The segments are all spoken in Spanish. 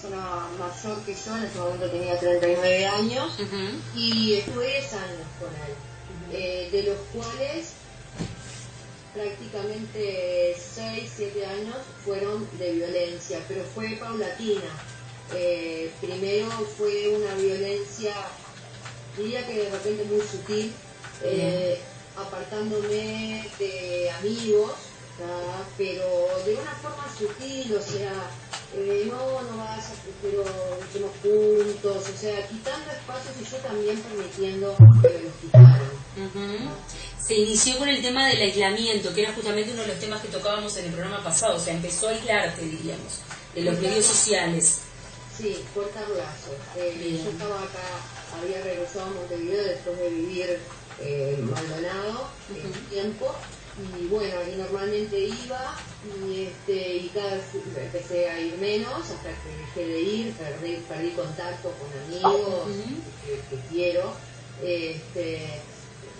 persona mayor que yo, en ese momento tenía 39 años, y estuve 10 años con él, de los cuales prácticamente 6, 7 años fueron de violencia, pero fue paulatina. Primero fue una violencia, diría que de repente muy sutil, apartándome de amigos, ¿verdad? Pero de una forma sutil, o sea, no vayas, pero estemos juntos, o sea, quitando espacios y yo también permitiendo que me los quitaran. Se inició con el tema del aislamiento, que era justamente uno de los temas que tocábamos en el programa pasado, o sea, empezó a aislarte, diríamos, de los medios sociales. Sí, cortar lazos. Yo estaba acá, había regresado a Montevideo después de vivir Maldonado un tiempo, y bueno, y normalmente iba, y cada vez empecé a ir menos, hasta que dejé de ir, perdí contacto con amigos que quiero.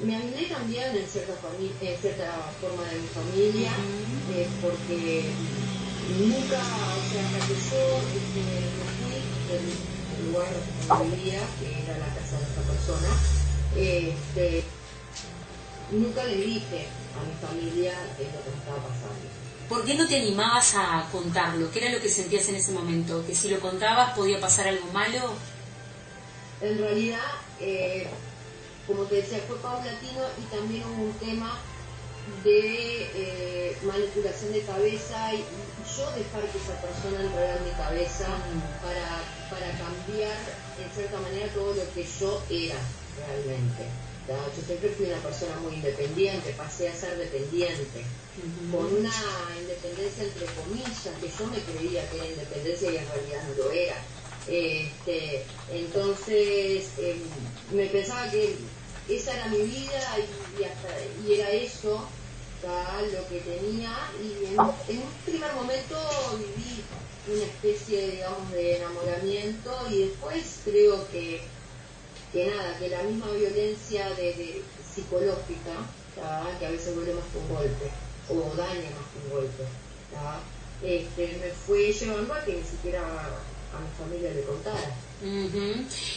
Me aislé también en cierta forma de mi familia, porque nunca, o sea, hasta que yo me fui del lugar donde vivía, que era la casa de esta persona, nunca le dije a mi familia qué es lo que me estaba pasando. ¿Por qué no te animabas a contarlo? ¿Qué era lo que sentías en ese momento? ¿Que si lo contabas podía pasar algo malo? En realidad, como te decía, fue paulatino, y también hubo un tema de manipulación de cabeza, y yo dejar que esa persona entrara en mi cabeza para cambiar en cierta manera todo lo que yo era realmente. Yo siempre fui una persona muy independiente, pasé a ser dependiente, con una independencia entre comillas, que yo me creía que era independencia y en realidad no lo era. Entonces me pensaba que esa era mi vida, y era eso lo que tenía, y en un primer momento viví una especie, digamos, de enamoramiento, y después creo que la misma violencia psicológica, que a veces duele más que un golpe, o daña más que un golpe, me fue llevando a que ni siquiera a mi familia le contara.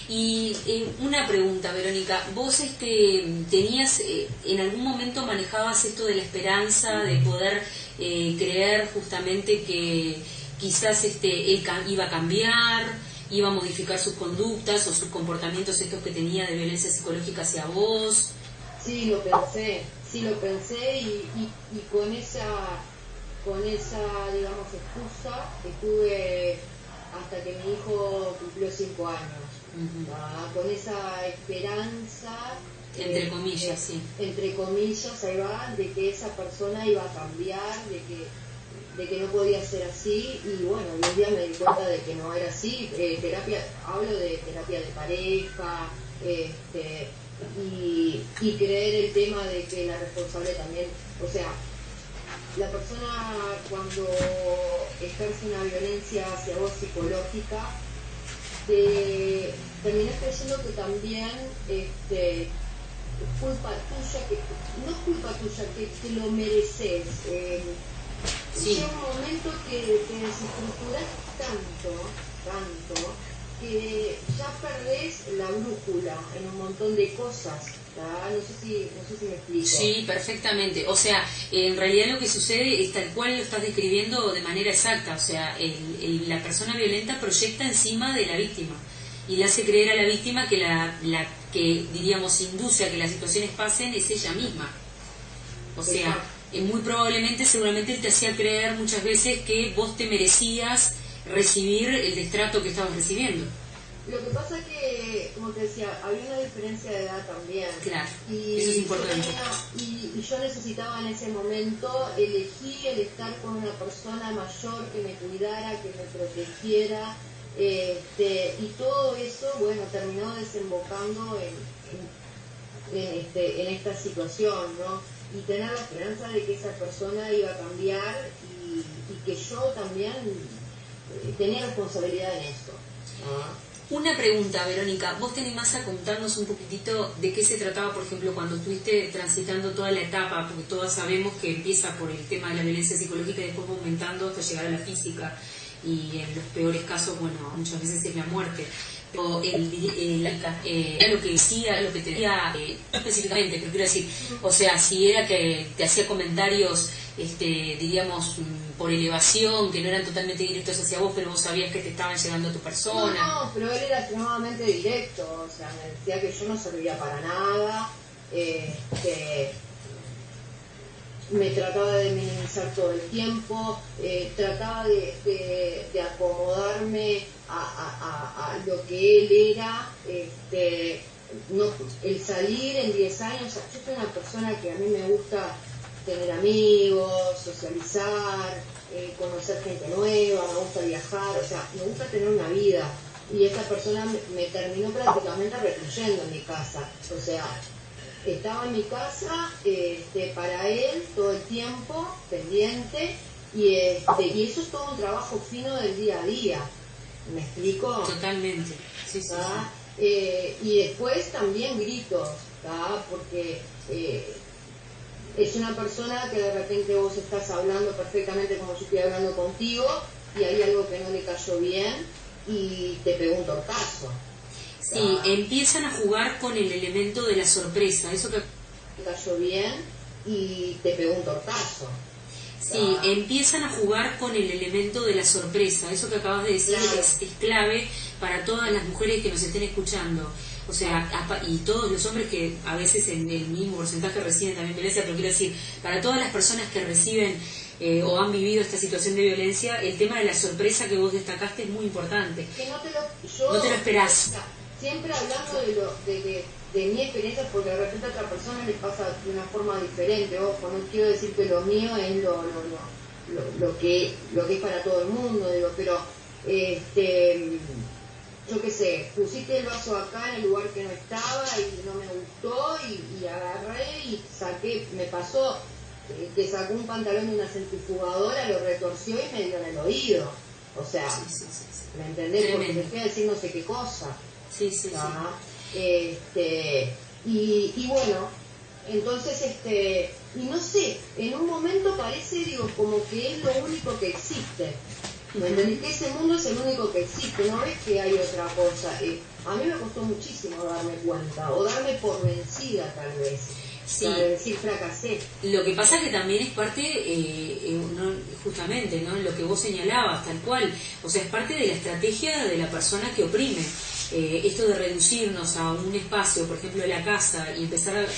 Y una pregunta, Verónica, vos tenías, en algún momento manejabas esto de la esperanza, de poder creer justamente que quizás él iba a cambiar, iba a modificar sus conductas o sus comportamientos estos que tenía de violencia psicológica hacia vos? Sí, lo pensé, y con esa, digamos, excusa que tuve hasta que mi hijo cumplió 5 años, con esa esperanza, entre comillas, sí. Entre comillas, ahí va, de que esa persona iba a cambiar, de que no podía ser así, y bueno, y un día me di cuenta de que no era así. Hablo de terapia de pareja, y creer el tema de que la responsable también, o sea, la persona cuando ejerce una violencia hacia vos psicológica, terminás creyendo que también es culpa tuya, que no es culpa tuya, que lo mereces. Llega un momento que desestructurás tanto, que ya perdés la brújula en un montón de cosas. No sé si me explico. Sí, perfectamente. O sea, en realidad lo que sucede es tal cual lo estás describiendo de manera exacta. O sea, la persona violenta proyecta encima de la víctima y le hace creer a la víctima que la que, diríamos, induce a que las situaciones pasen es ella misma. O sea, muy probablemente, seguramente él te hacía creer muchas veces que vos te merecías recibir el destrato que estabas recibiendo. Lo que pasa es que, como te decía, había una diferencia de edad también. Claro, eso es importante. Y yo necesitaba en ese momento, elegí el estar con una persona mayor que me cuidara, que me protegiera, y todo eso, bueno, terminó desembocando en esta situación, ¿no? Y tener la esperanza de que esa persona iba a cambiar, y que yo también tenía responsabilidad en eso. Una pregunta, Verónica, ¿vos te animás a contarnos un poquitito de qué se trataba, por ejemplo, cuando estuviste transitando toda la etapa? Porque todas sabemos que empieza por el tema de la violencia psicológica y después va aumentando hasta llegar a la física, y en los peores casos, bueno, muchas veces es la muerte. Pero era lo que decía, lo que te decía específicamente, pero quiero decir, o sea, si era que te hacía comentarios, diríamos, por elevación, que no eran totalmente directos hacia vos, pero vos sabías que te estaban llegando a tu persona. No, pero él era extremadamente directo, o sea, me decía que yo no servía para nada, que me trataba de minimizar todo el tiempo, trataba de acomodarme a lo que él era, no, el salir en 10 años, yo soy una persona que a mí me gusta tener amigos, socializar, conocer gente nueva, me gusta viajar, o sea, me gusta tener una vida. Y esta persona me terminó prácticamente recluyendo en mi casa, o sea, estaba en mi casa para él todo el tiempo, pendiente, y eso es todo un trabajo fino del día a día. ¿Me explico? Totalmente, sí, sí, sí. Y después también gritos, ¿tá? Porque es una persona que de repente vos estás hablando perfectamente como yo estoy hablando contigo, y hay algo que no le cayó bien, y te pegó un tortazo. Sí, empiezan a jugar con el elemento de la sorpresa, eso que cayó bien y te pegó un tortazo. Sí, empiezan a jugar con el elemento de la sorpresa, eso que acabas de decir, claro, es clave para todas las mujeres que nos estén escuchando. O sea, y todos los hombres que a veces en el mismo porcentaje reciben también violencia, pero quiero decir, para todas las personas que reciben o han vivido esta situación de violencia, el tema de la sorpresa que vos destacaste es muy importante. Que no te lo esperás. Siempre hablando de mi experiencia, porque de repente a otra persona le pasa de una forma diferente. Ojo, no quiero decir que lo mío es lo que es para todo el mundo, digo, pero yo qué sé, pusiste el vaso acá en el lugar que no estaba y no me gustó, y agarré y saqué, me pasó que sacó un pantalón de una centrifugadora, lo retorció y me dio en el oído. O sea, sí. ¿Me entendés? Porque te estoy a decir no sé qué cosa. Sí. Y bueno, entonces, y no sé, en un momento parece, digo, como que es lo único que existe. ¿Me entendés? Que ese mundo es el único que existe, no ves que hay otra cosa. A mí me costó muchísimo darme cuenta, o darme por vencida tal vez. Sí. Para decir fracasé. Lo que pasa que también es parte, justamente, ¿no? Lo que vos señalabas, tal cual. O sea, es parte de la estrategia de la persona que oprime. Esto de reducirnos a un espacio, por ejemplo, de la casa, y empezar,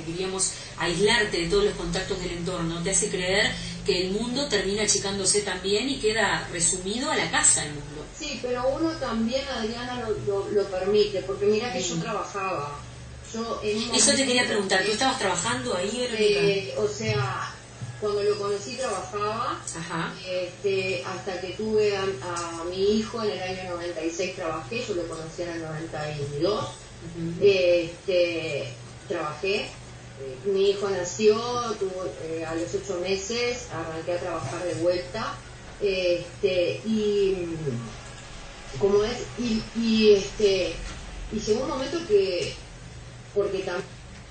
diríamos, a aislarte de todos los contactos del entorno, te hace creer que el mundo termina achicándose también y queda resumido a la casa el mundo. Sí, pero uno también, Adriana, lo permite, porque mira que yo trabajaba. Eso te quería preguntar, ¿tú estabas trabajando ahí, Verónica? O sea, cuando lo conocí trabajaba. Ajá. Hasta que tuve a mi hijo en el año 96 trabajé, yo lo conocí en el 92. Trabajé, mi hijo nació, a los 8 meses arranqué a trabajar de vuelta, y como es, y llegó un momento que, porque también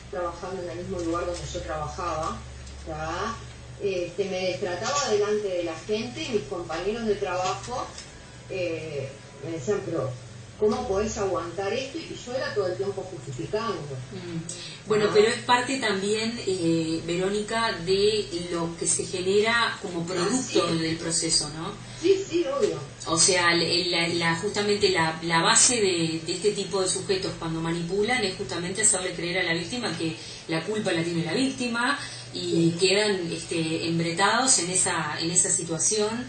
trabajando en el mismo lugar donde yo trabajaba, ¿verdad? Me destrataba delante de la gente, y mis compañeros de trabajo me decían, pero ¿cómo podés aguantar esto? Y yo era todo el tiempo justificando. Bueno, pero es parte también, Verónica, de lo que se genera como producto del proceso, ¿no? Sí, obvio. O sea, justamente la base de este tipo de sujetos cuando manipulan es justamente hacerle creer a la víctima que la culpa la tiene la víctima, y quedan embretados en esa situación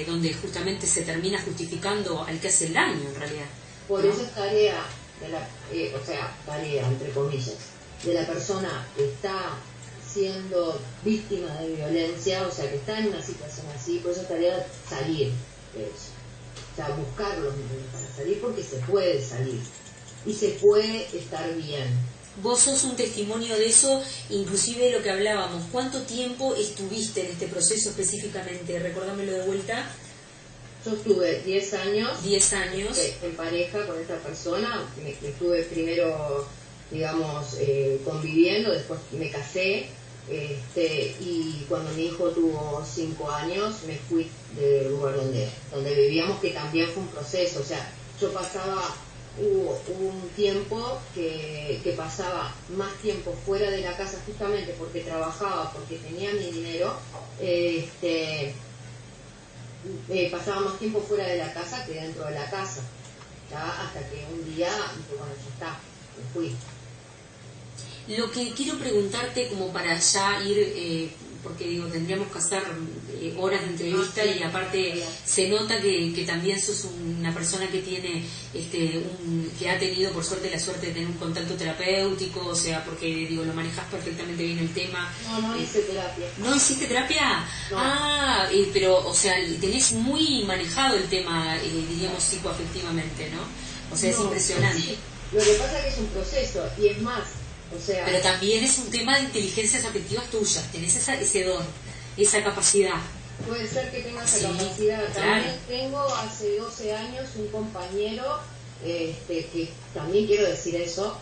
donde justamente se termina justificando al que hace el daño en realidad. Por eso es tarea tarea entre comillas, de la persona que está siendo víctima de violencia, o sea, que está en una situación así, por eso es tarea salir de eso. O sea, buscar los medios para salir, porque se puede salir y se puede estar bien. Vos sos un testimonio de eso, inclusive lo que hablábamos. ¿Cuánto tiempo estuviste en este proceso específicamente? Recordámelo de vuelta. Yo estuve 10 años, 10 años en pareja con esta persona, que estuve primero, digamos, conviviendo, después me casé, y cuando mi hijo tuvo 5 años me fui del lugar donde vivíamos, que también fue un proceso. O sea, yo hubo un tiempo que pasaba más tiempo fuera de la casa, justamente porque trabajaba, porque tenía mi dinero, pasaba más tiempo fuera de la casa que dentro de la casa, ¿ya? Hasta que un día dije, bueno, ya está, me fui. Lo que quiero preguntarte, como para ya ir, porque digo, tendríamos que hacer horas de entrevista, y aparte se nota que también sos una persona que tiene, que ha tenido por suerte la suerte de tener un contacto terapéutico, o sea, porque digo, lo manejas perfectamente bien el tema. No hice terapia. ¿No hiciste terapia? No. Ah, pero, o sea, tenés muy manejado el tema, diríamos, psicoafectivamente, ¿no? O sea, es impresionante. Sí. Lo que pasa es que es un proceso, y es más, o sea... Pero también es un tema de inteligencias afectivas tuyas, tenés ese don, esa capacidad. Puede ser que tenga esa capacidad. También tengo hace 12 años un compañero, que también quiero decir eso,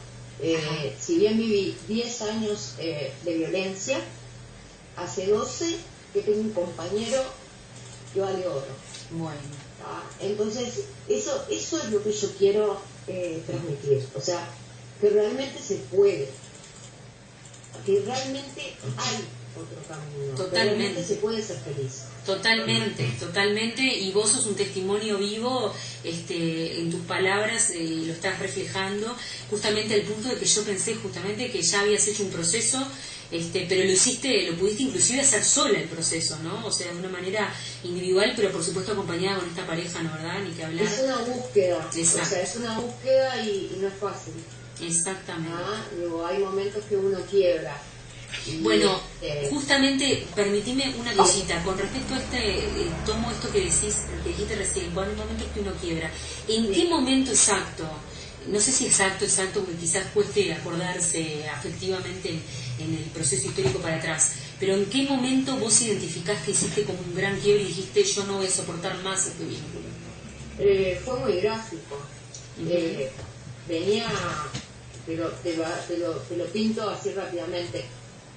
si bien viví 10 años de violencia, hace 12 que tengo un compañero que vale oro. Bueno. Entonces, eso es lo que yo quiero transmitir. O sea, que realmente se puede, que realmente hay otro camino, totalmente, que realmente se puede ser feliz. Totalmente, y vos sos un testimonio vivo, en tus palabras, lo estás reflejando, justamente al punto de que yo pensé justamente que ya habías hecho un proceso, pero lo pudiste inclusive hacer sola el proceso, ¿no? O sea, de una manera individual, pero por supuesto acompañada con esta pareja, ¿no, verdad? Ni que hablar. Es una búsqueda. Exacto. O sea, es una búsqueda y no es fácil. Exactamente. Digo, hay momentos que uno quiebra. Bueno, justamente, permitime una cosita, con respecto a tomo esto que dijiste recién, cuando hay momentos que uno quiebra, ¿en qué momento exacto? No sé si exacto, porque quizás cueste acordarse afectivamente en el proceso histórico para atrás, pero ¿en qué momento vos identificás que hiciste como un gran quiebre y dijiste, yo no voy a soportar más este vínculo? Fue muy gráfico. Venía, te lo pinto así rápidamente.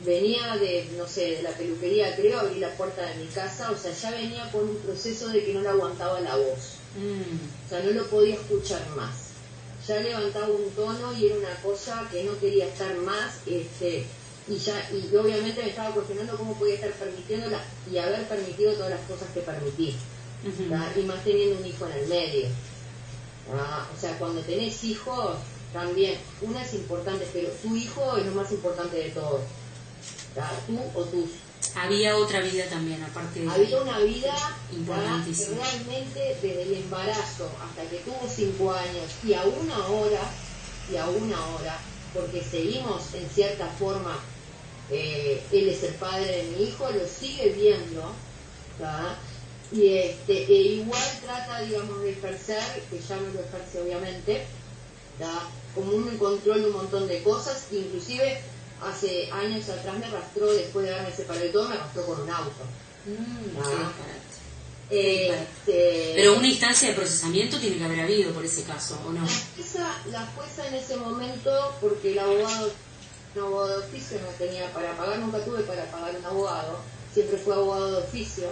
Venía de la peluquería, creo, abrí la puerta de mi casa, o sea, ya venía con un proceso de que no le aguantaba la voz. O sea, no lo podía escuchar más. Ya levantaba un tono y era una cosa que no quería estar más, y obviamente me estaba cuestionando cómo podía estar permitiéndola y haber permitido todas las cosas que permití. Y más teniendo un hijo en el medio. O sea, cuando tenés hijos, también, una es importante, pero tu hijo es lo más importante de todo. Tú o tus. Había otra vida también, aparte de... Había una vida importantísima. Que realmente desde el embarazo hasta que tuvo 5 años y aún ahora, porque seguimos en cierta forma, él es el padre de mi hijo, lo sigue viendo, y igual trata, digamos, de ejercer, que ya no lo ejerce obviamente, como un control de un montón de cosas, inclusive hace años atrás me arrastró, después de haberme separado y todo, me arrastró con un auto. Pero una instancia de procesamiento tiene que haber habido por ese caso, ¿o no? La jueza en ese momento, porque el abogado, un abogado de oficio no tenía para pagar, nunca tuve para pagar un abogado, siempre fue abogado de oficio.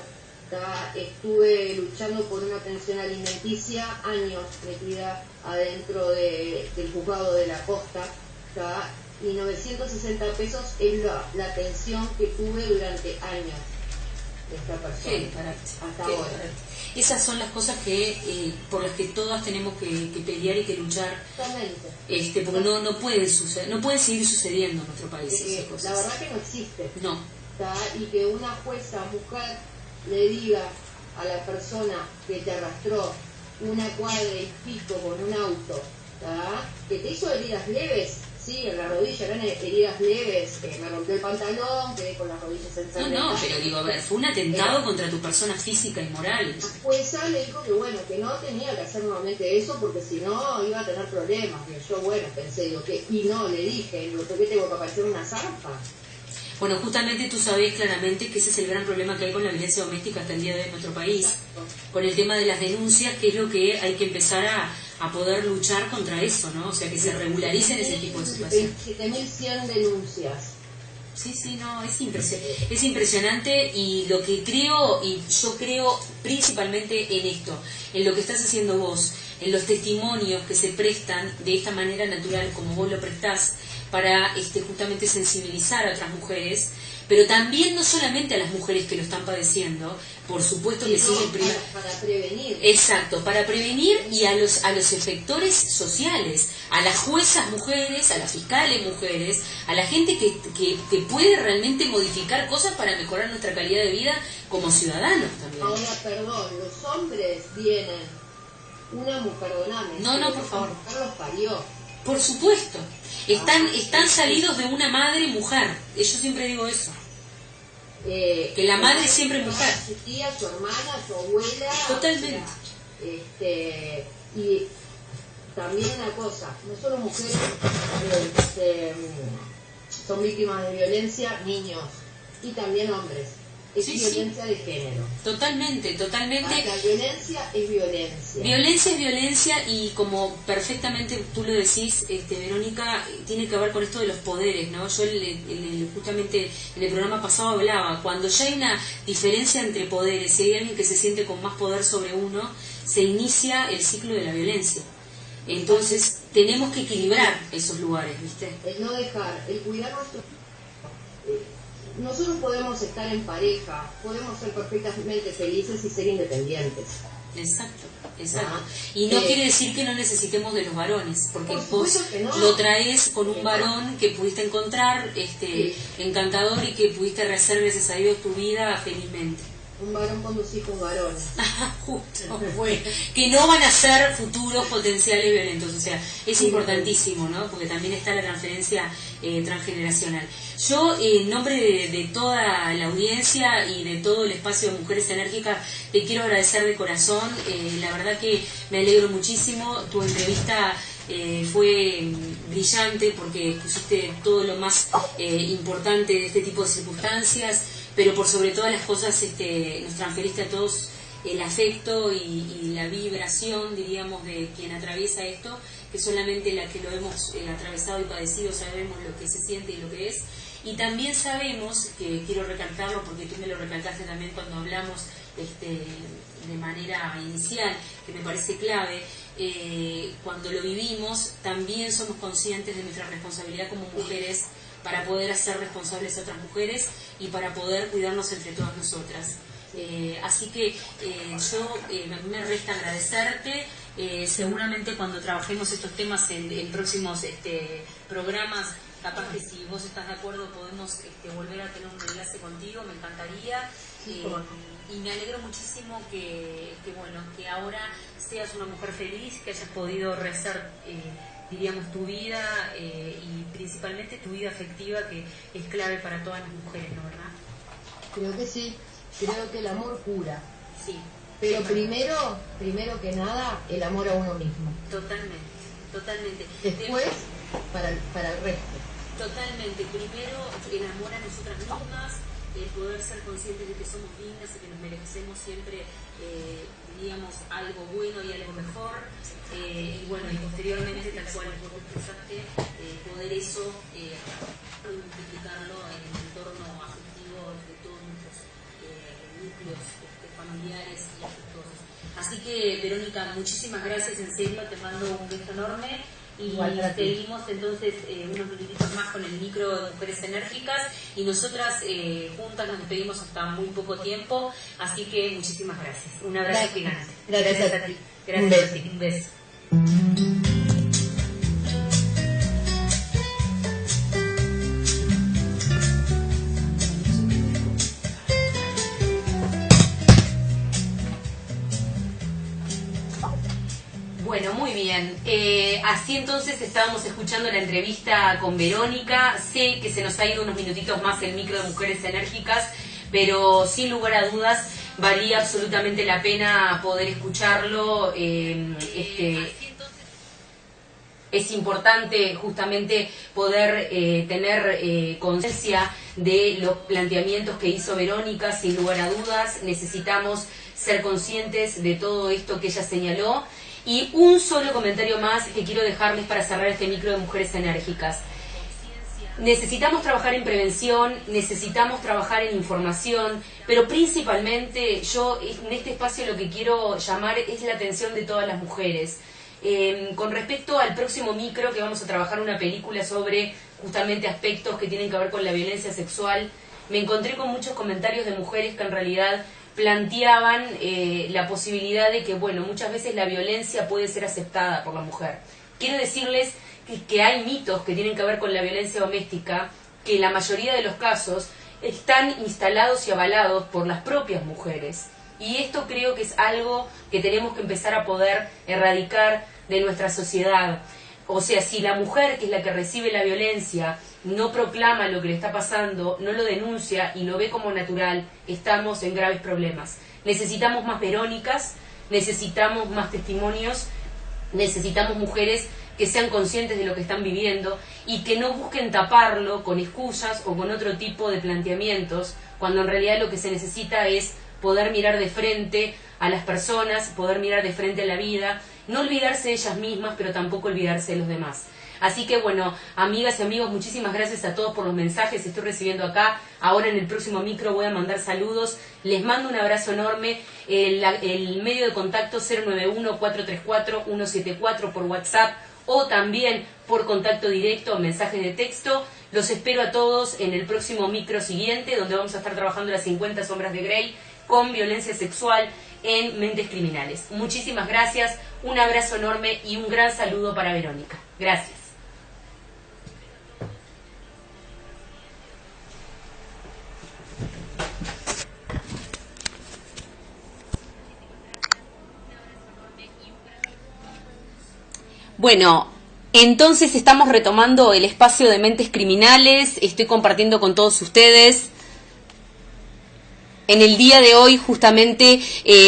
Estuve luchando por una pensión alimenticia, años metida adentro del juzgado de la costa, y 960 pesos es la pensión que tuve durante años de esta persona, hasta ahora. Esas son las cosas por las que todas tenemos que pelear y que luchar. Totalmente. Porque no pueden suceder, no pueden seguir sucediendo en nuestro país esas cosas. La verdad que no existe. No. Y que una jueza mujer le diga a la persona que te arrastró una cuadra y pico con un auto, que te hizo heridas leves, sí, en la rodilla, eran heridas leves, me rompió el pantalón, quedé con las rodillas ensangrentadas. No, pero digo, a ver, fue un atentado contra tu persona física y moral. La jueza le dijo que bueno, que no tenía que hacer nuevamente eso porque si no iba a tener problemas. Y yo, bueno, pensé, y no, le dije, ¿por qué tengo que aparecer una zarpa? Bueno, justamente tú sabes claramente que ese es el gran problema que hay con la violencia doméstica hasta el día de hoy en nuestro país, con el tema de las denuncias, que es lo que hay que empezar a poder luchar contra eso, ¿no? O sea, que se regularicen ese tipo de situaciones. 7.100 denuncias. Sí, no, es impresionante, y lo que creo, y yo creo principalmente en esto, en lo que estás haciendo vos, en los testimonios que se prestan de esta manera natural como vos lo prestás, para justamente sensibilizar a otras mujeres, pero también no solamente a las mujeres que lo están padeciendo, por supuesto que sí, para prevenir. Exacto, para prevenir, y a los efectores sociales, a las juezas mujeres, a las fiscales mujeres, a la gente que puede realmente modificar cosas para mejorar nuestra calidad de vida como ciudadanos también. Ahora, perdón, los hombres vienen, perdóname. No, por favor. Los parió. Por supuesto, están salidos de una madre mujer, yo siempre digo eso. Que la madre es siempre mujer. Su tía, su hermana, su abuela. Totalmente. O sea, y también una cosa, no solo mujeres son víctimas de violencia, niños, y también hombres. Es violencia de género. Totalmente. La violencia es violencia. Violencia es violencia, y como perfectamente tú lo decís, Verónica, tiene que ver con esto de los poderes, ¿no? Yo justamente en el programa pasado hablaba, cuando ya hay una diferencia entre poderes, si hay alguien que se siente con más poder sobre uno, se inicia el ciclo de la violencia. Entonces tenemos que equilibrar esos lugares, ¿viste? El no dejar, el cuidar nuestro... Nosotros podemos estar en pareja, podemos ser perfectamente felices y ser independientes. Exacto. Y no quiere decir que no necesitemos de los varones, porque vos lo traes con un varón que pudiste encontrar, encantador, y que pudiste rehacer, gracias a Dios, tu vida felizmente. Un varón con 2 hijos varones. Justo, bueno, que no van a ser futuros potenciales violentos, o sea, es importantísimo, ¿no? Porque también está la transferencia transgeneracional. Yo, en nombre de toda la audiencia y de todo el espacio de Mujeres Enérgicas, te quiero agradecer de corazón. La verdad que me alegro muchísimo. Tu entrevista fue brillante, porque pusiste todo lo más importante de este tipo de circunstancias, pero por sobre todas las cosas nos transferiste a todos el afecto y la vibración, diríamos, de quien atraviesa esto, que solamente la que lo hemos atravesado y padecido sabemos lo que se siente y lo que es. Y también sabemos, que quiero recalcarlo porque tú me lo recalcaste también cuando hablamos de manera inicial, que me parece clave, cuando lo vivimos también somos conscientes de nuestra responsabilidad como mujeres, para poder hacer responsables a otras mujeres y para poder cuidarnos entre todas nosotras. Así que a mí me resta agradecerte. Seguramente cuando trabajemos estos temas en próximos programas, capaz que si vos estás de acuerdo podemos volver a tener un enlace contigo, me encantaría. Y me alegro muchísimo que ahora seas una mujer feliz, que hayas podido rehacer, diríamos, tu vida, y principalmente tu vida afectiva, que es clave para todas las mujeres, ¿no, verdad? Creo que sí, creo que el amor cura. Sí. Pero primero que nada, el amor a uno mismo. Totalmente. Después, para el resto. Totalmente. Primero, el amor a nosotras mismas, el poder ser conscientes de que somos dignas y que nos merecemos siempre, diríamos, algo bueno y algo mejor. Y posteriormente, tal cual vos expresaste, poder eso multiplicarlo en el entorno afectivo de todos nuestros núcleos familiares y afectuosos. Así que, Verónica, muchísimas gracias, en serio, te mando un beso enorme. Y seguimos entonces unos minutitos más con el micro de Mujeres Enérgicas, y nosotras juntas nos despedimos hasta muy poco tiempo, así que muchísimas gracias. Un abrazo gigante. Gracias a ti. Gracias a ti. Un beso. Bueno, muy bien. Así entonces estábamos escuchando la entrevista con Verónica. Sé que se nos ha ido unos minutitos más el micro de Mujeres Enérgicas, pero sin lugar a dudas valía absolutamente la pena poder escucharlo. es importante justamente poder tener conciencia de los planteamientos que hizo Verónica. Sin lugar a dudas, necesitamos ser conscientes de todo esto que ella señaló. Y un solo comentario más que quiero dejarles para cerrar este micro de Mujeres Enérgicas. Necesitamos trabajar en prevención, necesitamos trabajar en información, pero principalmente yo en este espacio lo que quiero llamar es la atención de todas las mujeres. Con respecto al próximo micro, que vamos a trabajar una película sobre justamente aspectos que tienen que ver con la violencia sexual, me encontré con muchos comentarios de mujeres que en realidad planteaban la posibilidad de que, bueno, muchas veces la violencia puede ser aceptada por la mujer. Quiero decirles que hay mitos que tienen que ver con la violencia doméstica, que la mayoría de los casos están instalados y avalados por las propias mujeres. Y esto creo que es algo que tenemos que empezar a poder erradicar de nuestra sociedad. O sea, si la mujer, que es la que recibe la violencia, no proclama lo que le está pasando, no lo denuncia y lo ve como natural, estamos en graves problemas. Necesitamos más Verónicas, necesitamos más testimonios, necesitamos mujeres que sean conscientes de lo que están viviendo y que no busquen taparlo con excusas o con otro tipo de planteamientos, cuando en realidad lo que se necesita es poder mirar de frente a las personas, poder mirar de frente a la vida, no olvidarse de ellas mismas, pero tampoco olvidarse de los demás. Así que bueno, amigas y amigos, muchísimas gracias a todos por los mensajes que estoy recibiendo acá. Ahora en el próximo micro voy a mandar saludos. Les mando un abrazo enorme. El medio de contacto 091-434-174 por WhatsApp o también por contacto directo o mensaje de texto. Los espero a todos en el próximo micro siguiente, donde vamos a estar trabajando las 50 sombras de Grey con violencia sexual en mentes criminales. Muchísimas gracias, un abrazo enorme y un gran saludo para Verónica. Gracias. Bueno, entonces estamos retomando el espacio de mentes criminales. Estoy compartiendo con todos ustedes. En el día de hoy justamente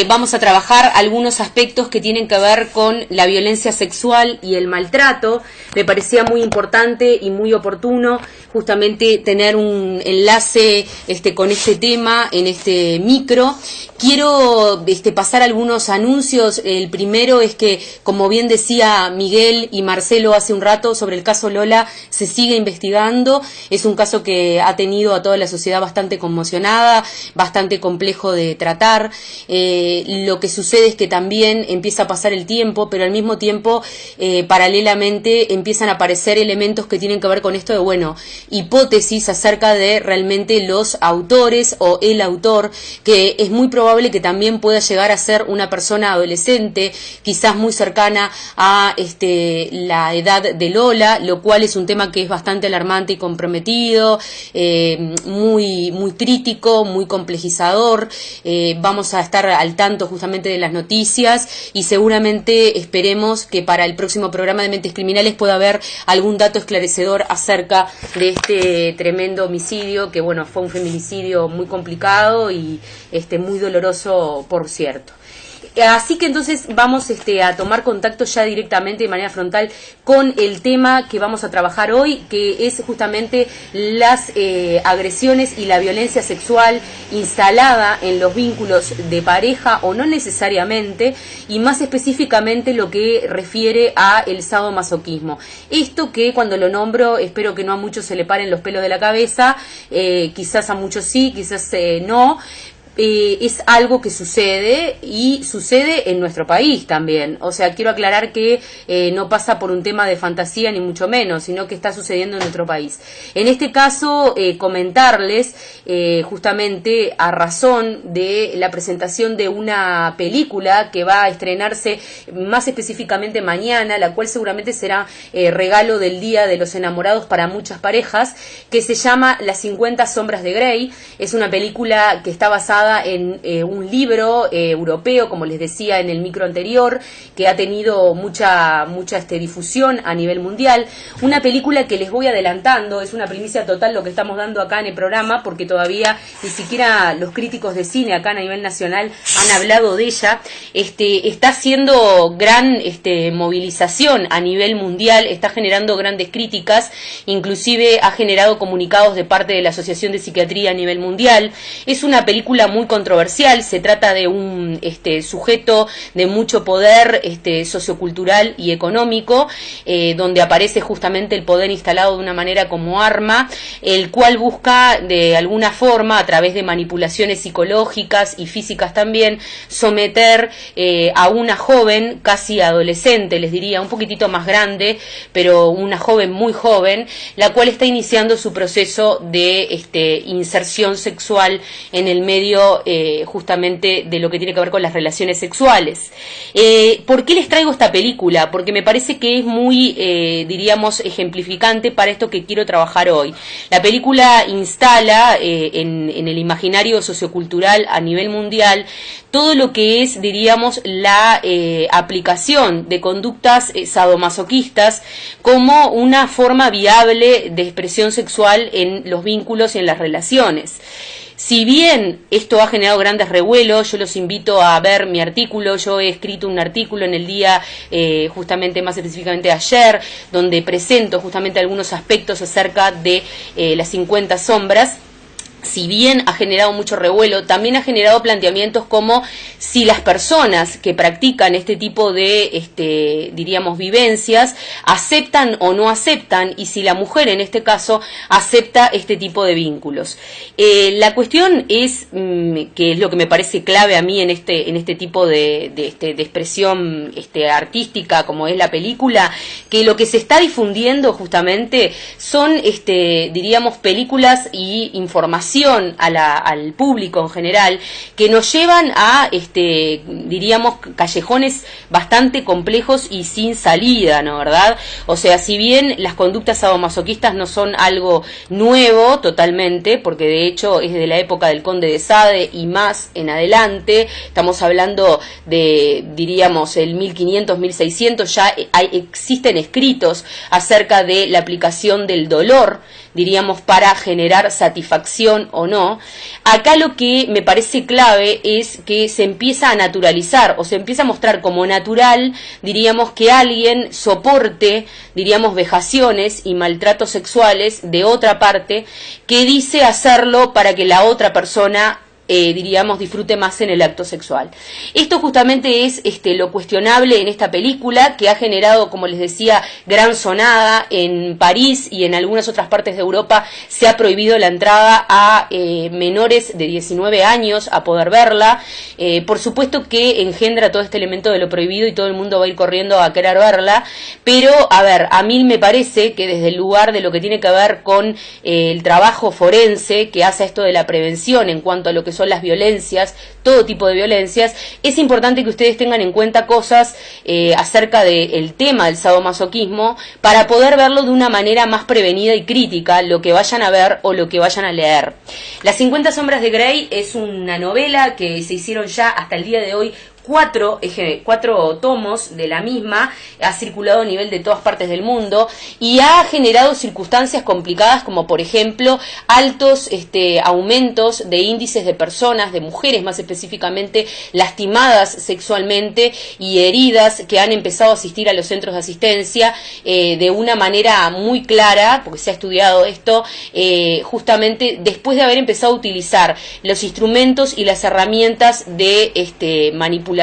vamos a trabajar algunos aspectos que tienen que ver con la violencia sexual y el maltrato. Me parecía muy importante y muy oportuno justamente tener un enlace con este tema en este micro. Quiero pasar algunos anuncios. El primero es que, como bien decía Miguel y Marcelo hace un rato sobre el caso Lola, se sigue investigando. Es un caso que ha tenido a toda la sociedad bastante conmocionada, bastante complejo de tratar. Lo que sucede es que también empieza a pasar el tiempo, pero al mismo tiempo paralelamente empiezan a aparecer elementos que tienen que ver con esto de, bueno, hipótesis acerca de realmente los autores o el autor, que es muy probable que también pueda llegar a ser una persona adolescente, quizás muy cercana a la edad de Lola, lo cual es un tema que es bastante alarmante y comprometido, muy crítico, muy complejizador. Vamos a estar al tanto justamente de las noticias y seguramente esperemos que para el próximo programa de Mentes Criminales pueda haber algún dato esclarecedor acerca de este tremendo homicidio, que bueno, fue un feminicidio muy complicado y muy doloroso, por cierto. Así que entonces vamos a tomar contacto ya directamente de manera frontal con el tema que vamos a trabajar hoy, que es justamente las agresiones y la violencia sexual instalada en los vínculos de pareja o no necesariamente, y más específicamente lo que refiere a el sadomasoquismo. Esto que cuando lo nombro espero que no a muchos se le paren los pelos de la cabeza, quizás a muchos sí, quizás no. Es algo que sucede y sucede en nuestro país también. O sea, quiero aclarar que no pasa por un tema de fantasía ni mucho menos, sino que está sucediendo en nuestro país. En este caso, comentarles justamente a razón de la presentación de una película que va a estrenarse más específicamente mañana, la cual seguramente será regalo del Día de los Enamorados para muchas parejas, que se llama Las 50 sombras de Grey. Es una película que está basada basada en un libro europeo, como les decía en el micro anterior, que ha tenido mucha difusión a nivel mundial. Una película que les voy adelantando, es una primicia total lo que estamos dando acá en el programa, porque todavía ni siquiera los críticos de cine acá a nivel nacional han hablado de ella. Está haciendo gran movilización a nivel mundial, está generando grandes críticas, inclusive ha generado comunicados de parte de la Asociación de Psiquiatría a nivel mundial. Es una película muy controversial, se trata de un sujeto de mucho poder sociocultural y económico, donde aparece justamente el poder instalado de una manera como arma, el cual busca de alguna forma, a través de manipulaciones psicológicas y físicas también, someter a una joven, casi adolescente, les diría, un poquitito más grande, pero una joven muy joven, la cual está iniciando su proceso de inserción sexual en el medio justamente de lo que tiene que ver con las relaciones sexuales. ¿Por qué les traigo esta película? Porque me parece que es muy, diríamos, ejemplificante para esto que quiero trabajar hoy. La película instala en el imaginario sociocultural a nivel mundial todo lo que es, diríamos, la aplicación de conductas sadomasoquistas como una forma viable de expresión sexual en los vínculos y en las relaciones. Si bien esto ha generado grandes revuelos, yo los invito a ver mi artículo. Yo he escrito un artículo en el día, justamente más específicamente ayer, donde presento justamente algunos aspectos acerca de las 50 sombras. Si bien ha generado mucho revuelo, también ha generado planteamientos como si las personas que practican este tipo de, diríamos, vivencias, aceptan o no aceptan, y si la mujer en este caso acepta este tipo de vínculos. La cuestión es, que es lo que me parece clave a mí en este tipo de expresión artística como es la película, que lo que se está difundiendo justamente son, diríamos, películas y información al público en general, que nos llevan a, diríamos, callejones bastante complejos y sin salida, ¿no? ¿Verdad? O sea, si bien las conductas sadomasoquistas no son algo nuevo totalmente, porque de hecho es de la época del Conde de Sade y más en adelante, estamos hablando de, diríamos, el 1500, 1600, ya existen escritos acerca de la aplicación del dolor, diríamos, para generar satisfacción o no. Acá lo que me parece clave es que se empieza a naturalizar, o se empieza a mostrar como natural, diríamos, que alguien soporte, diríamos, vejaciones y maltratos sexuales de otra parte, que dice hacerlo para que la otra persona diríamos, disfrute más en el acto sexual. Esto justamente es lo cuestionable en esta película, que ha generado, como les decía, gran sonada. En París y en algunas otras partes de Europa se ha prohibido la entrada a menores de 19 años a poder verla. Por supuesto que engendra todo este elemento de lo prohibido y todo el mundo va a ir corriendo a querer verla, pero a ver, a mí me parece que desde el lugar de lo que tiene que ver con el trabajo forense que hace esto de la prevención en cuanto a lo que son las violencias, todo tipo de violencias, es importante que ustedes tengan en cuenta cosas acerca del tema del sadomasoquismo para poder verlo de una manera más prevenida y crítica, lo que vayan a ver o lo que vayan a leer. Las 50 sombras de Grey es una novela que se hicieron ya hasta el día de hoy cuatro tomos de la misma, ha circulado a nivel de todas partes del mundo y ha generado circunstancias complicadas, como por ejemplo altos aumentos de índices de personas, de mujeres más específicamente, lastimadas sexualmente y heridas, que han empezado a asistir a los centros de asistencia de una manera muy clara, porque se ha estudiado esto, justamente después de haber empezado a utilizar los instrumentos y las herramientas de manipulación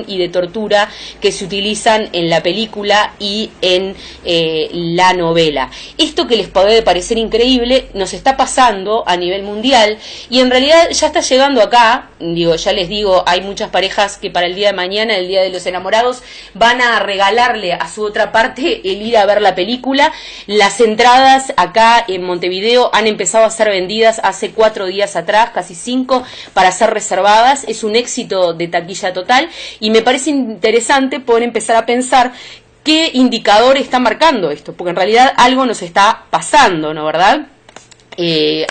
y de tortura que se utilizan en la película y en la novela. Esto que les puede parecer increíble nos está pasando a nivel mundial y en realidad ya está llegando acá. Ya les digo, hay muchas parejas que para el día de mañana, el Día de los Enamorados, van a regalarle a su otra parte el ir a ver la película. Las entradas acá en Montevideo han empezado a ser vendidas hace 4 días atrás, casi 5, para ser reservadas. Es un éxito de taquilla total y me parece interesante poder empezar a pensar qué indicador está marcando esto, porque en realidad algo nos está pasando, ¿no verdad?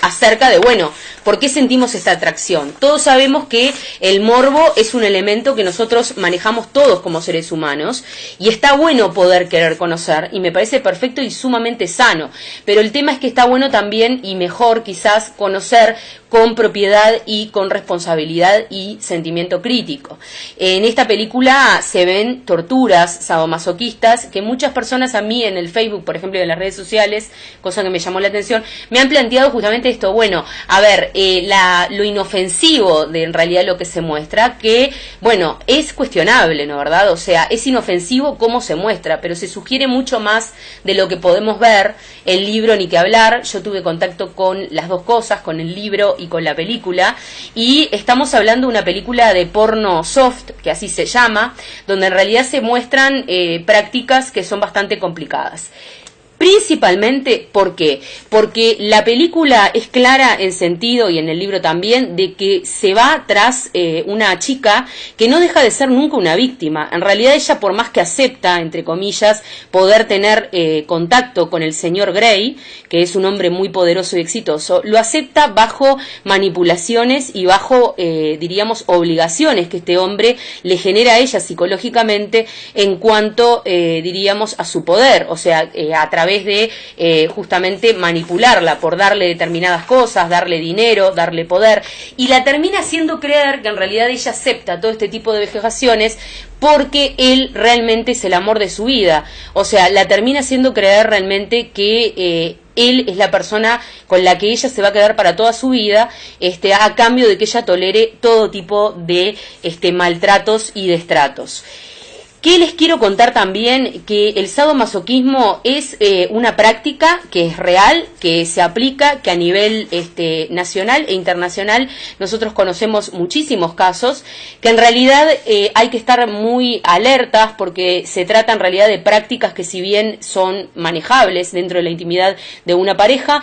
acerca de, bueno, ¿por qué sentimos esta atracción? Todos sabemos que el morbo es un elemento que nosotros manejamos todos como seres humanos y está bueno poder querer conocer y me parece perfecto y sumamente sano, pero el tema es que está bueno también y mejor quizás conocer con propiedad y con responsabilidad y sentimiento crítico. En esta película se ven torturas sadomasoquistas que muchas personas a mí en el Facebook, por ejemplo, en las redes sociales, cosa que me llamó la atención, me han planteado justamente esto. Bueno, a ver, lo inofensivo de en realidad lo que se muestra, que, bueno, es cuestionable, ¿no, verdad? O sea, es inofensivo cómo se muestra, pero se sugiere mucho más de lo que podemos ver. El libro, ni que hablar, yo tuve contacto con las dos cosas, con el libro y con la película, y estamos hablando de una película de porno soft, que así se llama, donde en realidad se muestran prácticas que son bastante complicadas. Principalmente, ¿por qué? Porque la película es clara en sentido, y en el libro también, de que se va tras una chica que no deja de ser nunca una víctima. En realidad ella, por más que acepta, entre comillas, poder tener contacto con el señor Grey, que es un hombre muy poderoso y exitoso, lo acepta bajo manipulaciones y bajo, diríamos, obligaciones que este hombre le genera a ella psicológicamente en cuanto, diríamos, a su poder, o sea, a través de justamente manipularla por darle determinadas cosas, darle dinero, darle poder, y la termina haciendo creer que en realidad ella acepta todo este tipo de vejaciones porque él realmente es el amor de su vida. O sea, la termina haciendo creer realmente que él es la persona con la que ella se va a quedar para toda su vida, a cambio de que ella tolere todo tipo de maltratos y destratos. ¿Qué les quiero contar también? Que el sadomasoquismo es una práctica que es real, que se aplica, que a nivel nacional e internacional nosotros conocemos muchísimos casos, que en realidad hay que estar muy alertas porque se trata en realidad de prácticas que si bien son manejables dentro de la intimidad de una pareja,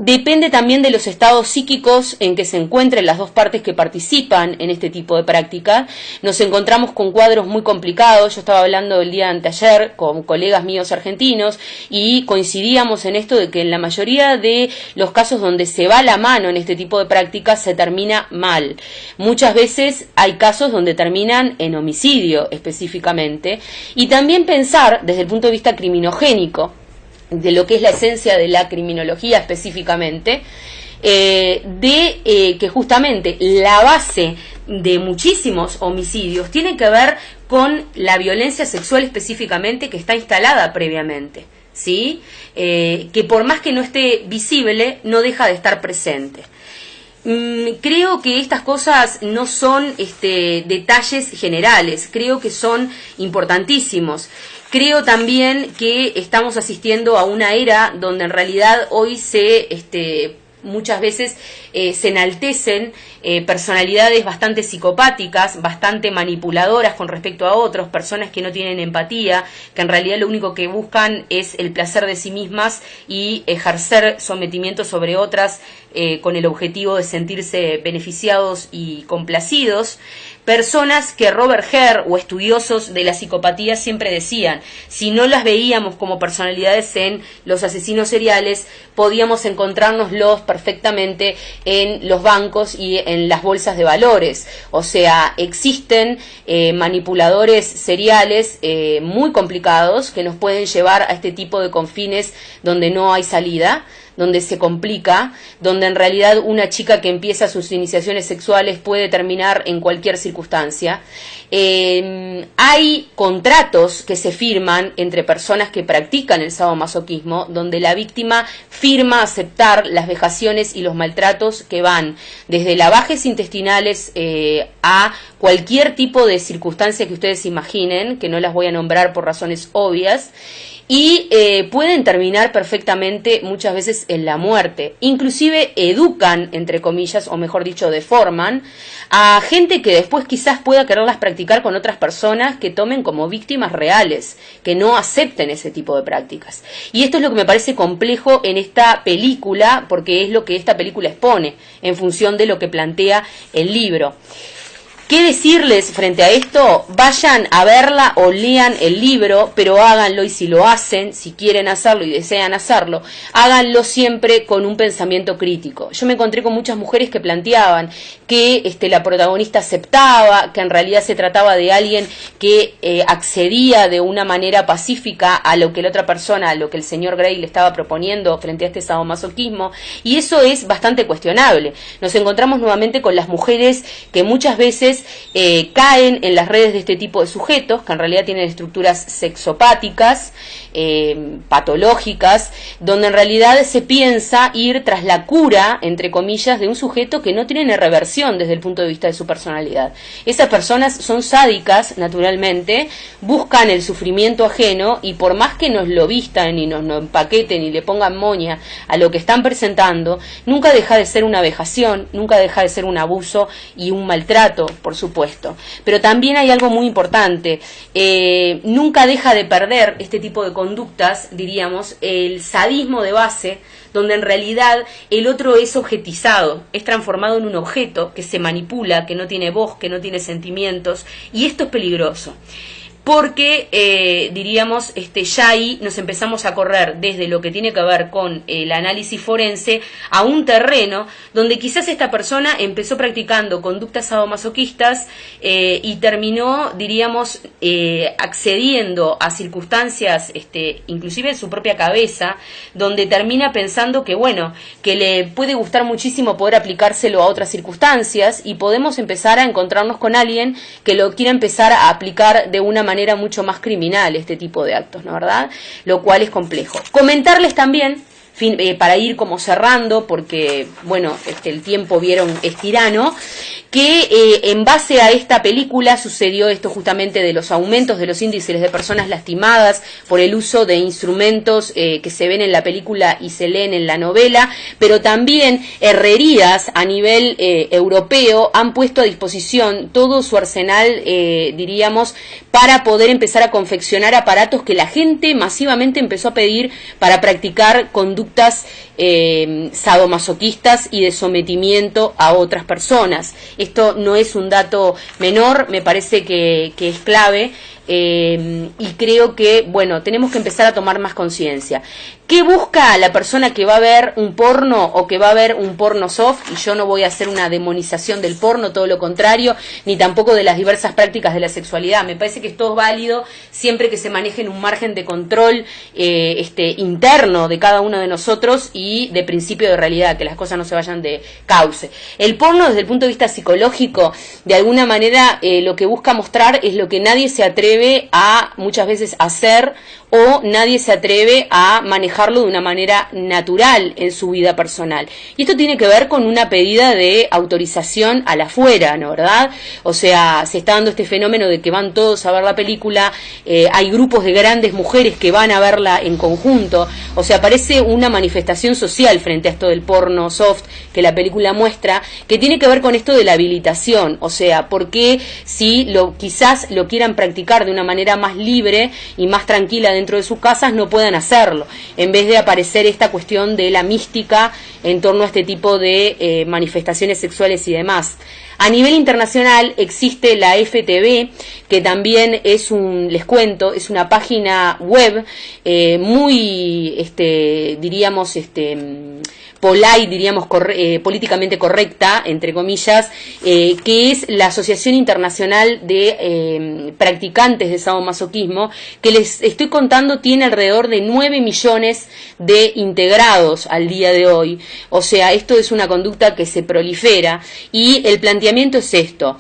depende también de los estados psíquicos en que se encuentren las dos partes que participan en este tipo de práctica. Nos encontramos con cuadros muy complicados. Yo estaba hablando el día de anteayer con colegas míos argentinos y coincidíamos en esto de que en la mayoría de los casos donde se va la mano en este tipo de prácticas se termina mal. Muchas veces hay casos donde terminan en homicidio específicamente. Y también pensar desde el punto de vista criminogénico, de lo que es la esencia de la criminología específicamente, que justamente la base de muchísimos homicidios tiene que ver con la violencia sexual específicamente que está instalada previamente, ¿sí? Que por más que no esté visible, no deja de estar presente. Creo que estas cosas no son detalles generales, creo que son importantísimos. Creo también que estamos asistiendo a una era donde en realidad hoy muchas veces se enaltecen personalidades bastante psicopáticas, bastante manipuladoras con respecto a otros, personas que no tienen empatía, que en realidad lo único que buscan es el placer de sí mismas y ejercer sometimiento sobre otras con el objetivo de sentirse beneficiados y complacidos. Personas que Robert Hare o estudiosos de la psicopatía siempre decían, si no las veíamos como personalidades en los asesinos seriales, podíamos encontrárnoslos perfectamente en los bancos y en las bolsas de valores. O sea, existen manipuladores seriales muy complicados que nos pueden llevar a este tipo de confines donde no hay salida, donde se complica, donde en realidad una chica que empieza sus iniciaciones sexuales puede terminar en cualquier circunstancia. Hay contratos que se firman entre personas que practican el sadomasoquismo, donde la víctima firma aceptar las vejaciones y los maltratos que van desde lavajes intestinales a cualquier tipo de circunstancia que ustedes imaginen, que no las voy a nombrar por razones obvias, y pueden terminar perfectamente muchas veces en la muerte. Inclusive educan, entre comillas, o mejor dicho, deforman a gente que después quizás pueda quererlas practicar con otras personas que tomen como víctimas reales, que no acepten ese tipo de prácticas. Y esto es lo que me parece complejo en esta película, porque es lo que esta película expone en función de lo que plantea el libro. ¿Qué decirles frente a esto? Vayan a verla o lean el libro, pero háganlo, y si lo hacen, si quieren hacerlo y desean hacerlo, háganlo siempre con un pensamiento crítico. Yo me encontré con muchas mujeres que planteaban que la protagonista aceptaba, que en realidad se trataba de alguien que accedía de una manera pacífica a lo que la otra persona, a lo que el señor Grey le estaba proponiendo frente a este sadomasoquismo, y eso es bastante cuestionable. Nos encontramos nuevamente con las mujeres que muchas veces caen en las redes de este tipo de sujetos, que en realidad tienen estructuras sexopáticas, patológicas, donde en realidad se piensa ir tras la cura, entre comillas, de un sujeto que no tiene reversión desde el punto de vista de su personalidad. Esas personas son sádicas, naturalmente, buscan el sufrimiento ajeno, y por más que nos lo vistan y nos lo empaqueten y le pongan moña a lo que están presentando, nunca deja de ser una vejación, nunca deja de ser un abuso y un maltrato, por supuesto. Pero también hay algo muy importante, nunca deja de perder este tipo de conductas, diríamos, el sadismo de base, donde en realidad el otro es objetizado, es transformado en un objeto que se manipula, que no tiene voz, que no tiene sentimientos, y esto es peligroso. Porque, diríamos, ya ahí nos empezamos a correr desde lo que tiene que ver con el análisis forense a un terreno donde quizás esta persona empezó practicando conductas sadomasoquistas y terminó, diríamos, accediendo a circunstancias, inclusive en su propia cabeza, donde termina pensando que, bueno, que le puede gustar muchísimo poder aplicárselo a otras circunstancias, y podemos empezar a encontrarnos con alguien que lo quiera empezar a aplicar de una manera mucho más criminal, este tipo de actos, ¿no, verdad? Lo cual es complejo. Comentarles también, para ir como cerrando, porque, bueno, el tiempo, vieron, es tirano, que en base a esta película sucedió esto justamente de los aumentos de los índices de personas lastimadas por el uso de instrumentos que se ven en la película y se leen en la novela, pero también herrerías a nivel europeo han puesto a disposición todo su arsenal, diríamos, para poder empezar a confeccionar aparatos que la gente masivamente empezó a pedir para practicar conductas sadomasoquistas y de sometimiento a otras personas. Esto no es un dato menor, me parece que es clave, y creo que, bueno, tenemos que empezar a tomar más conciencia. ¿Qué busca la persona que va a ver un porno o que va a ver un porno soft? Y yo no voy a hacer una demonización del porno, todo lo contrario, ni tampoco de las diversas prácticas de la sexualidad. Me parece que esto es válido siempre que se maneje en un margen de control interno de cada uno de nosotros y de principio de realidad, que las cosas no se vayan de cauce. El porno, desde el punto de vista psicológico, de alguna manera lo que busca mostrar es lo que nadie se atreve a muchas veces hacer, o nadie se atreve a manejarlo de una manera natural en su vida personal. Y esto tiene que ver con una pedida de autorización a la afuera, ¿no, verdad? O sea, se está dando este fenómeno de que van todos a ver la película, hay grupos de grandes mujeres que van a verla en conjunto, o sea, parece una manifestación social frente a esto del porno soft que la película muestra, que tiene que ver con esto de la habilitación, o sea, porque si quizás lo quieran practicar de una manera más libre y más tranquila dentro de sus casas, no puedan hacerlo, en vez de aparecer esta cuestión de la mística en torno a este tipo de manifestaciones sexuales y demás. A nivel internacional existe la FTV, que también es les cuento, es una página web muy, diríamos, polite, diríamos, políticamente correcta, entre comillas, que es la Asociación Internacional de Practicantes de Sadomasoquismo, que les estoy contando tiene alrededor de 9 millones de integrados al día de hoy. O sea, esto es una conducta que se prolifera, y el planteamiento es esto,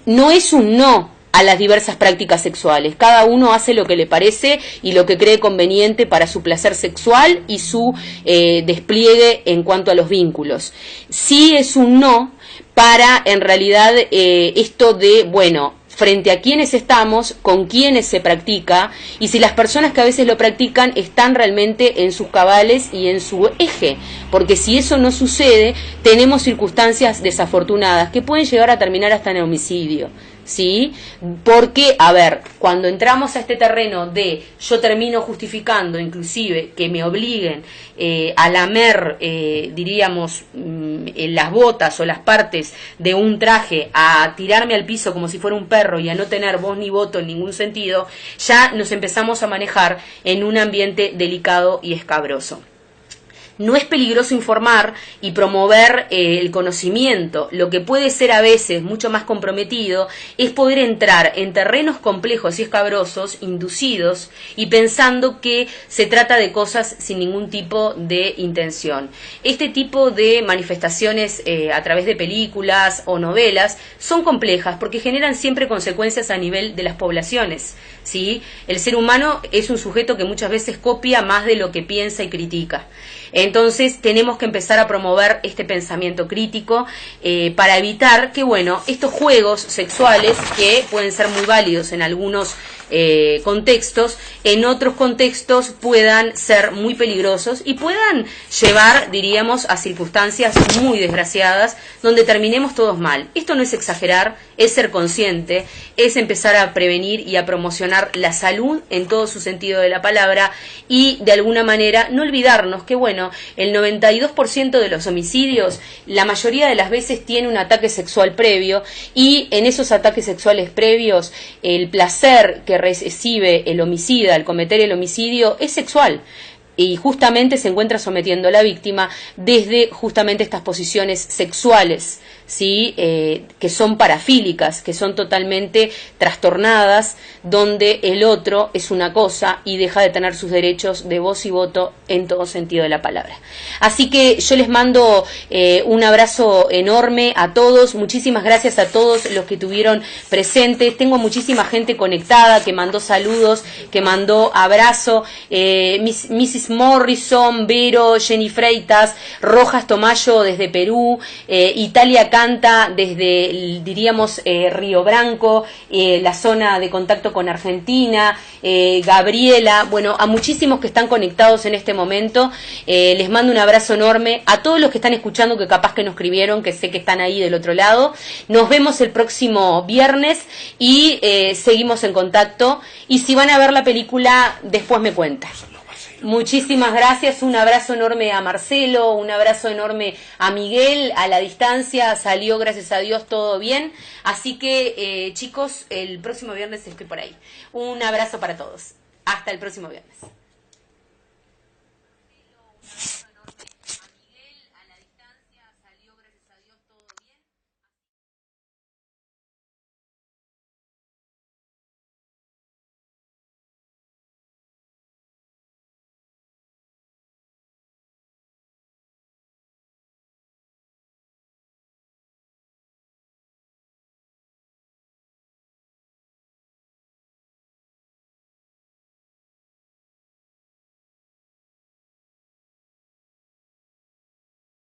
no es un no a las diversas prácticas sexuales. Cada uno hace lo que le parece y lo que cree conveniente para su placer sexual y su despliegue en cuanto a los vínculos. Sí es un no para, en realidad, esto de, bueno, frente a quiénes estamos, con quiénes se practica, y si las personas que a veces lo practican están realmente en sus cabales y en su eje, porque si eso no sucede, tenemos circunstancias desafortunadas que pueden llegar a terminar hasta en el homicidio. ¿Sí? Porque, a ver, cuando entramos a este terreno de yo termino justificando inclusive que me obliguen a lamer, diríamos, las botas o las partes de un traje, a tirarme al piso como si fuera un perro y a no tener voz ni voto en ningún sentido, ya nos empezamos a manejar en un ambiente delicado y escabroso. No es peligroso informar y promover el conocimiento. Lo que puede ser a veces mucho más comprometido es poder entrar en terrenos complejos y escabrosos, inducidos y pensando que se trata de cosas sin ningún tipo de intención. Este tipo de manifestaciones a través de películas o novelas son complejas porque generan siempre consecuencias a nivel de las poblaciones. ¿Sí? El ser humano es un sujeto que muchas veces copia más de lo que piensa y critica. Entonces tenemos que empezar a promover este pensamiento crítico para evitar que, bueno, estos juegos sexuales, que pueden ser muy válidos en algunos contextos, en otros contextos puedan ser muy peligrosos y puedan llevar, diríamos, a circunstancias muy desgraciadas donde terminemos todos mal. Esto no es exagerar, es ser consciente, es empezar a prevenir y a promocionar la salud en todo su sentido de la palabra y de alguna manera no olvidarnos que, bueno, el 92% de los homicidios la mayoría de las veces tiene un ataque sexual previo y en esos ataques sexuales previos el placer que recibe el homicida al cometer el homicidio es sexual. Y justamente se encuentra sometiendo a la víctima desde justamente estas posiciones sexuales, ¿sí? Que son parafílicas, que son totalmente trastornadas, donde el otro es una cosa y deja de tener sus derechos de voz y voto en todo sentido de la palabra. Así que yo les mando un abrazo enorme a todos, muchísimas gracias a todos los que estuvieron presentes. Tengo muchísima gente conectada que mandó saludos, que mandó abrazo, Mrs. Morrison, Vero, Jenny Freitas, Rojas Tomayo desde Perú, Italia Canta desde, diríamos, Río Branco, la zona de contacto con Argentina, Gabriela, bueno, a muchísimos que están conectados en este momento, les mando un abrazo enorme, a todos los que están escuchando, que capaz que nos escribieron, que sé que están ahí del otro lado, nos vemos el próximo viernes y seguimos en contacto, y si van a ver la película, después me cuentan. Muchísimas gracias, un abrazo enorme a Marcelo, un abrazo enorme a Miguel, a la distancia, salió gracias a Dios todo bien, así que chicos, el próximo viernes estoy por ahí. Un abrazo para todos, hasta el próximo viernes.